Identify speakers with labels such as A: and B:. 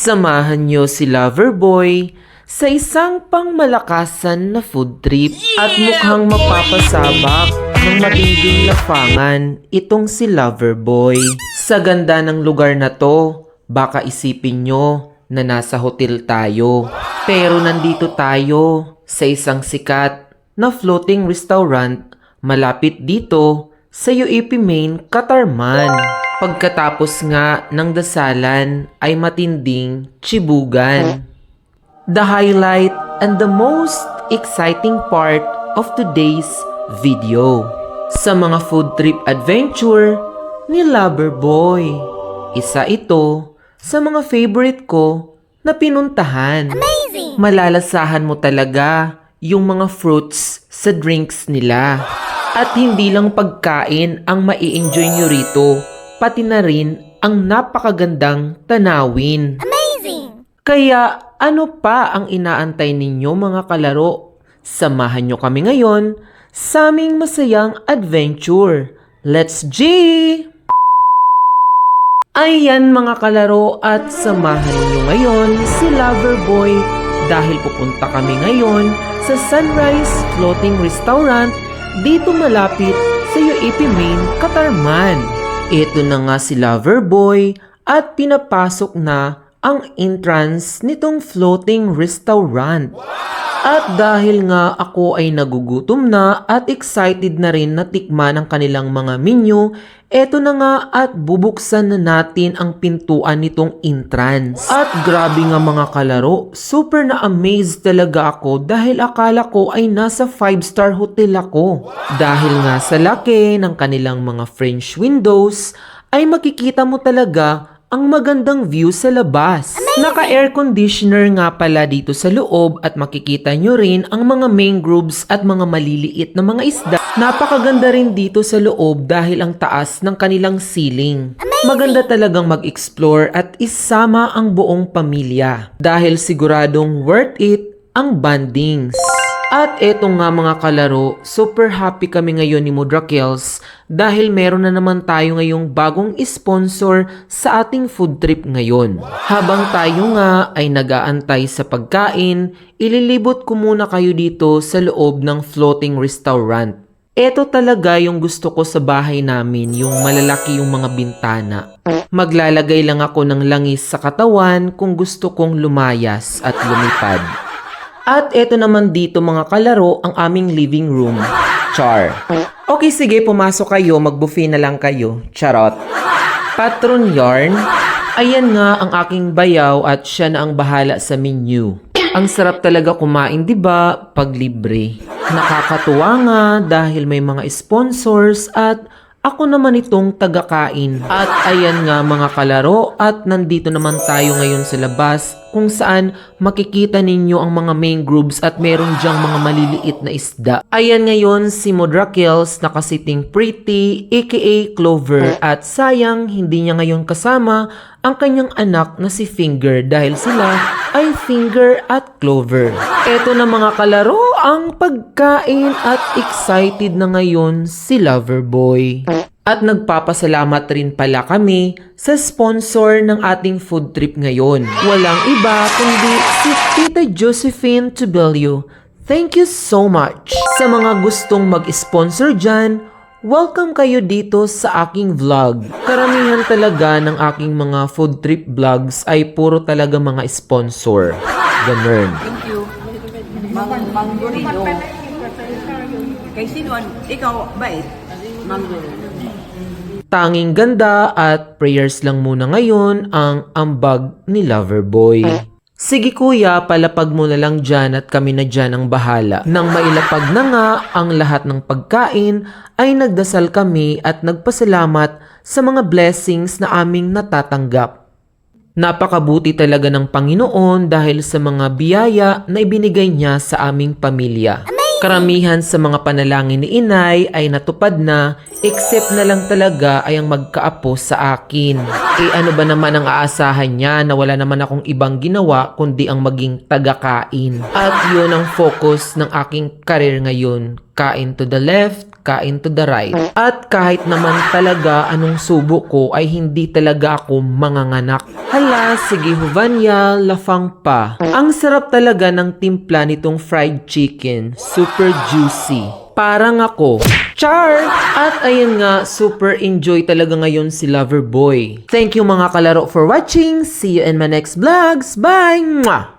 A: Samahan niyo si Loverboy sa isang pangmalakasan na food trip at mukhang mapapasabak ng matinding lafangan itong si Loverboy. Sa ganda ng lugar na to, baka isipin nyo na nasa hotel tayo. Pero nandito tayo sa isang sikat na floating restaurant malapit dito sa UAP Main, Katarman. Pagkatapos nga ng dasalan ay matinding tsibugan. The highlight and the most exciting part of today's video. Sa mga food trip adventure ni Loverboy. Isa ito sa mga favorite ko na pinuntahan.
B: Amazing!
A: Malalasahan mo talaga yung mga fruits sa drinks nila. At hindi lang pagkain ang mai-enjoy nyo rito, pati na rin ang napakagandang tanawin.
B: Amazing!
A: Kaya ano pa ang inaantay ninyo mga kalaro? Samahan nyo kami ngayon sa aming masayang adventure. Let's G! Ayan mga kalaro at samahan niyo ngayon si Loverboy dahil pupunta kami ngayon sa Sunrise Floating Restaurant dito malapit sa UAP Main, Katarman. Ito na nga si Loverboy at pinapasok na ang entrance nitong floating restaurant. At dahil nga ako ay nagugutom na at excited na rin na tikman ang kanilang mga menu, eto na nga at bubuksan na natin ang pintuan nitong entrance. At grabe nga mga kalaro, super na amazed talaga ako dahil akala ko ay nasa 5-star hotel ako. Dahil nga sa laki ng kanilang mga French windows, ay makikita mo talaga ang magandang view sa labas. Naka-air conditioner nga pala dito sa loob at makikita nyo rin ang mga mangroves at mga maliliit na mga isda. Napakaganda rin dito sa loob dahil ang taas ng kanilang ceiling. Maganda talagang mag-explore at isama ang buong pamilya dahil siguradong worth it ang bandings. At eto nga mga kalaro, super happy kami ngayon ni Mudrakels dahil meron na naman tayo ngayong bagong sponsor sa ating food trip ngayon. Habang tayo nga ay nag-aantay sa pagkain, ililibot ko muna kayo dito sa loob ng floating restaurant. Eto talaga yung gusto ko sa bahay namin, yung malalaki yung mga bintana. Maglalagay lang ako ng langis sa katawan kung gusto kong lumayas at lumipad. At eto naman dito mga kalaro ang aming living room. Char. Okay sige, pumasok kayo, mag-buffet na lang kayo. Charot. Patron yarn. Ayan nga ang aking bayaw at siya na ang bahala sa menu. Ang sarap talaga kumain, 'di ba? Pag libre. Nakakatuwa nga dahil may mga sponsors at ako naman itong tagakain. At ayan nga mga kalaro at nandito naman tayo ngayon sa labas kung saan makikita ninyo ang mga mangroves at meron dyang mga maliliit na isda. Ayan ngayon si Mudrakels nakasiting pretty aka Clover at sayang hindi niya ngayon kasama ang kanyang anak na si Finger dahil sila ay Finger at Clover. Eto na mga kalaro ang pagkain at excited na ngayon si Loverboy. At nagpapasalamat rin pala kami sa sponsor ng ating food trip ngayon. Walang iba kundi si Tita Josephine Tubelio. Thank you so much. Sa mga gustong mag-sponsor dyan, welcome kayo dito sa aking vlog. Karamihan talaga ng aking mga food trip vlogs ay puro talaga mga sponsor. Ganun.
C: Thank you. Mang Gorino. Kay sino? Ikaw, bait? Mang Gorino.
A: Tanging ganda at prayers lang muna ngayon ang ambag ni Loverboy. Sige kuya, palapag mo na lang dyan at kami na dyan ang bahala. Nang mailapag na nga ang lahat ng pagkain, ay nagdasal kami at nagpasalamat sa mga blessings na aming natatanggap. Napakabuti talaga ng Panginoon dahil sa mga biyaya na ibinigay niya sa aming pamilya. Karamihan sa mga panalangin ni Inay ay natupad na, except na lang talaga ay ang magkaapo sa akin. Ano ba naman ang aasahan niya na wala naman akong ibang ginawa kundi ang maging tagakain. At yun ang focus ng aking career ngayon. Kain to the left, pagkain to the right. At kahit naman talaga anong subo ko ay hindi talaga ako manganganak. Hala, sige Vanya, lafang pa. Ang sarap talaga ng timpla nitong fried chicken. Super juicy. Parang ako. Char! At ayun nga, super enjoy talaga ngayon si Loverboy. Thank you mga kalaro for watching. See you in my next vlogs. Bye! Mwah!